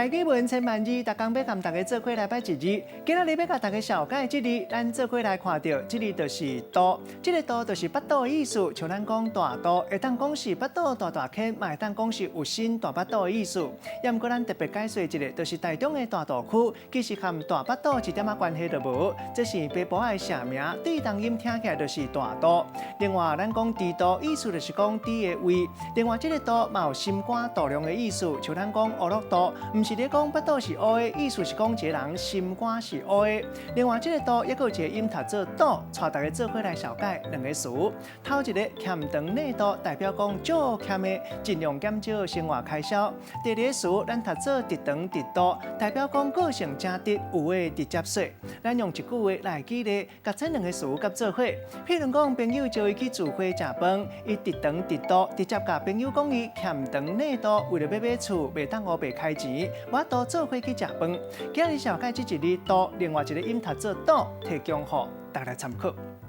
大家文千万字，逐工要甲大家做伙来摆一字。今仔日要甲大家小解这字，咱做伙来看到，这字就是“刀”。这个“刀”就是巴肚的意思，像咱讲大刀，会当讲是巴肚大大坑，嘛会当讲是有心大巴肚的意思。也毋过咱特别解说一个，就是台中的大肚区，其实和大巴肚一点仔关系都无。这是爸爸的社名，对当音听起来就是大肚。另外，咱讲猪肚，意思就是讲猪的胃。另外，这个“肚”嘛有心肝度量的意思，像咱讲乌落肚。唔是咧讲巴肚是乌的，意思是讲一个人心肝是乌的。另外，这个“肚”也有一个音读做“肚”，带大家做伙来小解两个词。头一个欠长内肚，代表讲少欠的，尽量减少生活开销。第二个词咱读做“直长直肚”，代表讲个性正直，有诶直接说。咱用一句话来举例，甲这两个词夹做伙。譬如讲，朋友招伊去聚会食饭，伊直长直肚，直接甲朋友讲伊欠长内肚，为了要买厝，袂当乌白开钱。我都做伙去食饭，今日小解这一字“肚”，另外一个音读做“肚”，提供予大家参考。